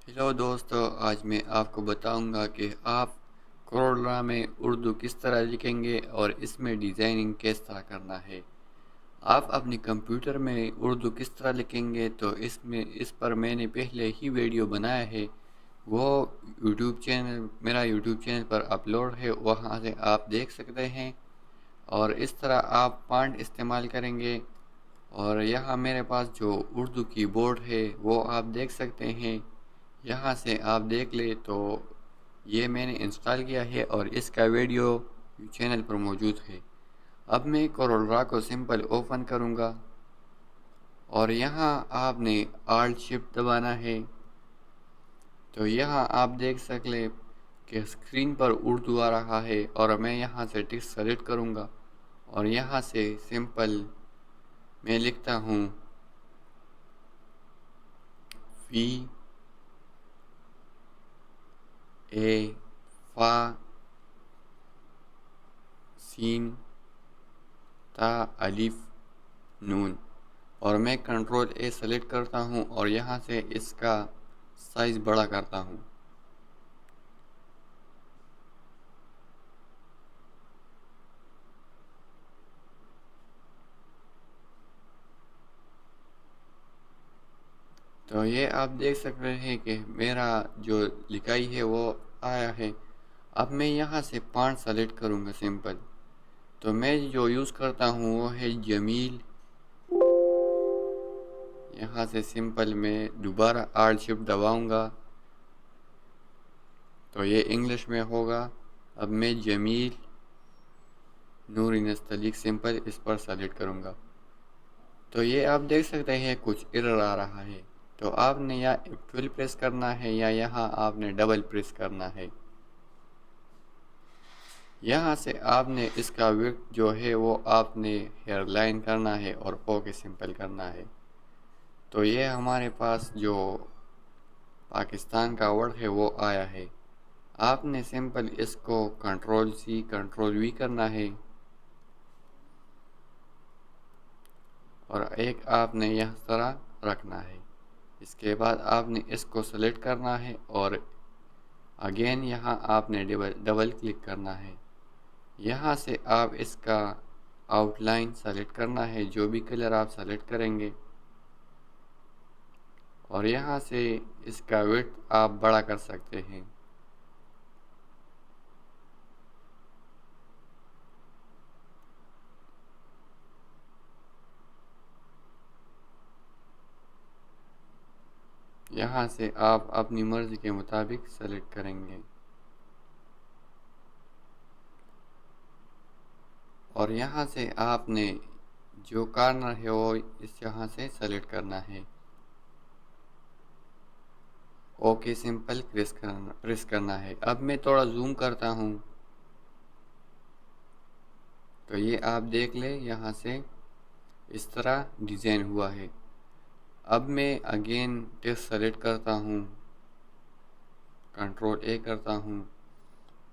Hello دوستو، آج میں آپ کو بتاؤں گا کہ آپ کورل میں اردو کس طرح لکھیں گے اور اس میں ڈیزائننگ کس طرح کرنا ہے۔ آپ اپنے کمپیوٹر میں اردو کس طرح لکھیں گے تو اس پر میں نے پہلے ہی ویڈیو بنایا ہے، وہ میرا یوٹیوب چینل پر اپلوڈ ہے، وہاں سے آپ دیکھ سکتے ہیں۔ اور اس طرح آپ فونٹ استعمال کریں گے، اور یہاں میرے پاس جو اردو کی بورڈ ہے وہ آپ دیکھ سکتے ہیں۔ یہاں سے آپ دیکھ لیں تو یہ میں نے انسٹال کیا ہے اور اس کا ویڈیو چینل پر موجود ہے۔ اب میں کورل کو سمپل اوپن کروں گا، اور یہاں آپ نے آلٹ شفٹ دبانا ہے۔ تو یہاں آپ دیکھ سکتے کہ اسکرین پر اردو آ رہا ہے، اور میں یہاں سے ٹیکسٹ سلیکٹ کروں گا، اور یہاں سے سمپل میں لکھتا ہوں فی اے فا سین تا الف نون، اور میں کنٹرول اے سلیکٹ کرتا ہوں اور یہاں سے اس کا سائز بڑا کرتا ہوں۔ تو یہ آپ دیکھ سکتے ہیں کہ میرا جو لکھائی ہے وہ آیا ہے۔ اب میں یہاں سے فونٹ سلیکٹ کروں گا سمپل، تو میں جو یوز کرتا ہوں وہ ہے جمیل۔ یہاں سے سمپل میں دوبارہ آلٹ شفٹ دباؤں گا تو یہ انگلش میں ہوگا۔ اب میں جمیل نور نستعلیق سمپل اس پر سلیکٹ کروں گا، تو یہ آپ دیکھ سکتے ہیں کچھ ایرر آ رہا ہے۔ تو آپ نے یا F12 پریس کرنا ہے یا یہاں آپ نے ڈبل پریس کرنا ہے۔ یہاں سے آپ نے اس کا وڈتھ جو ہے وہ آپ نے ہیئر لائن کرنا ہے اور اوکے سمپل کرنا ہے۔ تو یہ ہمارے پاس جو پاکستان کا ورڈ ہے وہ آیا ہے۔ آپ نے سمپل اس کو کنٹرول سی کنٹرول وی کرنا ہے، اور ایک آپ نے یہ طرح رکھنا ہے۔ اس کے بعد آپ نے اس کو سلیکٹ کرنا ہے، اور اگین یہاں آپ نے ڈبل کلک کرنا ہے۔ یہاں سے آپ اس کا آؤٹ لائن سلیکٹ کرنا ہے، جو بھی کلر آپ سلیکٹ کریں گے، اور یہاں سے اس کا وڈتھ آپ بڑا کر سکتے ہیں۔ یہاں سے آپ اپنی مرضی کے مطابق سلیکٹ کریں گے، اور یہاں سے آپ نے جو کارنر ہے وہ اس یہاں سے سلیکٹ کرنا ہے۔ اوکے سمپل پریس کرنا ہے۔ اب میں تھوڑا زوم کرتا ہوں، تو یہ آپ دیکھ لیں یہاں سے اس طرح ڈیزائن ہوا ہے۔ اب میں اگین ٹیکسٹ سلیکٹ کرتا ہوں، کنٹرول اے کرتا ہوں،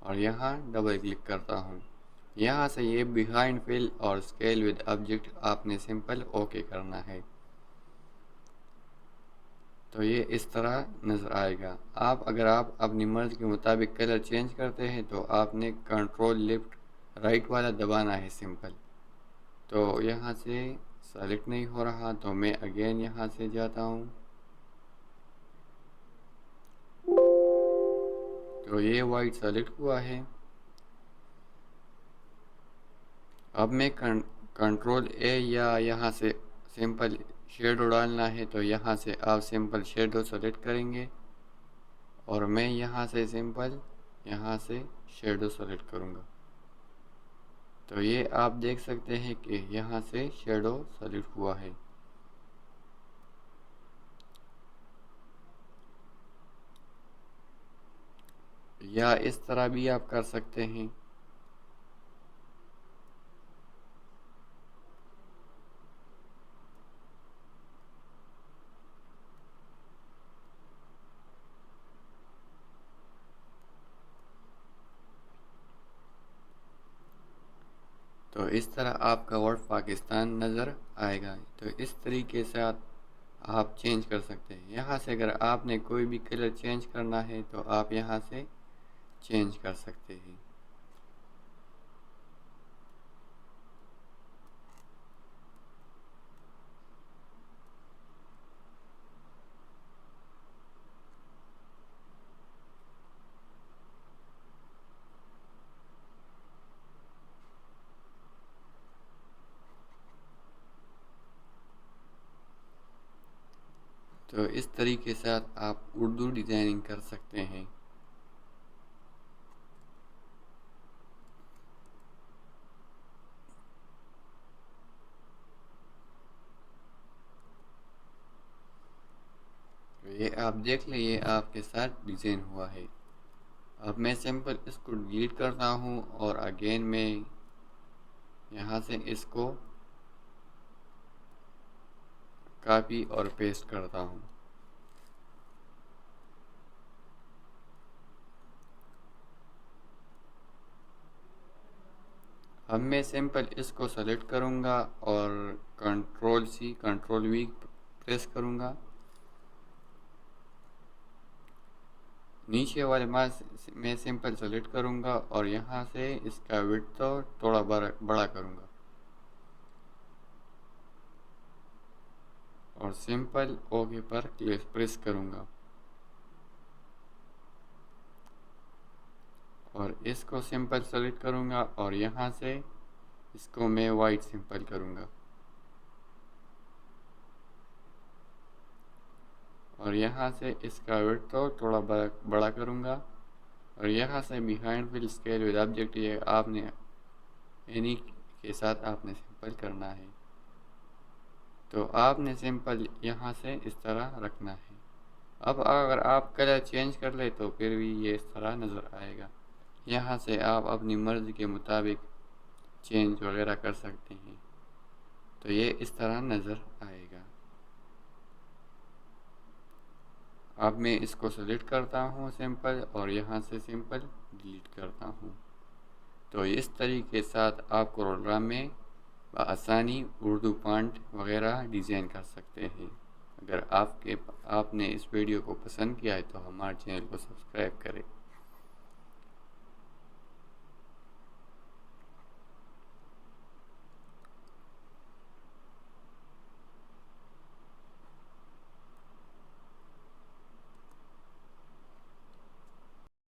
اور یہاں ڈبل کلک کرتا ہوں۔ یہاں سے یہ بیہائنڈ فل اور اسکیل ود آبجیکٹ آپ نے سمپل اوکے کرنا ہے، تو یہ اس طرح نظر آئے گا۔ اگر آپ اپنی مرضی کے مطابق کلر چینج کرتے ہیں تو آپ نے کنٹرول لیفٹ رائٹ والا دبانا ہے سمپل۔ تو یہاں سے سلیکٹ نہیں ہو رہا، تو میں اگین یہاں سے جاتا ہوں، تو یہ وائٹ سلیکٹ ہوا ہے۔ اب میں کنٹرول اے یا یہاں سے سمپل شیڈو ڈالنا ہے، تو یہاں سے آپ سمپل شیڈو سلیکٹ کریں گے، اور میں یہاں سے سمپل یہاں سے شیڈو سلیکٹ کروں گا۔ تو یہ آپ دیکھ سکتے ہیں کہ یہاں سے شیڈو سلیکٹ ہوا ہے۔ یا اس طرح بھی آپ کر سکتے ہیں۔ تو اس طرح آپ کا ورڈ پاکستان نظر آئے گا۔ تو اس طریقے سے آپ چینج کر سکتے ہیں۔ یہاں سے اگر آپ نے کوئی بھی کلر چینج کرنا ہے تو آپ یہاں سے چینج کر سکتے ہیں۔ تو اس طریقے سے آپ اردو ڈیزائننگ کر سکتے ہیں۔ یہ آپ دیکھ لیں، یہ آپ کے ساتھ ڈیزائن ہوا ہے۔ اب میں سمپل اس کو ڈیلیٹ کرتا ہوں اور اگین میں یہاں سے اس کو کاپی اور پیسٹ کرتا ہوں۔ اب میں سمپل اس کو سلیکٹ کروں گا اور کنٹرول وی پریس کروں گا۔ نیچے والے میں سمپل سلیکٹ کروں گا اور یہاں سے اس کا وڈتھ تھوڑا بڑا کروں گا اور سمپل اوکے پر پریس کروں گا اور اس کو سمپل سلیکٹ کروں گا اور یہاں سے اس کو میں وائٹ سمپل کروں گا اور یہاں سے اس کا وڈتھ تھوڑا بڑا کروں گا اور یہاں سے behind full scale with object یہ آپ نے اینی کے ساتھ آپ نے سمپل کرنا ہے۔ تو آپ نے سمپل یہاں سے اس طرح رکھنا ہے۔ اب اگر آپ کلر چینج کر لیں تو پھر بھی یہ اس طرح نظر آئے گا۔ یہاں سے آپ اپنی مرضی کے مطابق چینج وغیرہ کر سکتے ہیں، تو یہ اس طرح نظر آئے گا۔ اب میں اس کو سلیکٹ کرتا ہوں سمپل اور یہاں سے سمپل ڈیلیٹ کرتا ہوں۔ تو اس طریقے کے ساتھ آپ کورل میں بآسانی اردو فونٹ وغیرہ ڈیزائن کر سکتے ہیں۔ اگر آپ نے اس ویڈیو کو پسند کیا ہے تو ہمارے چینل کو سبسکرائب کریں۔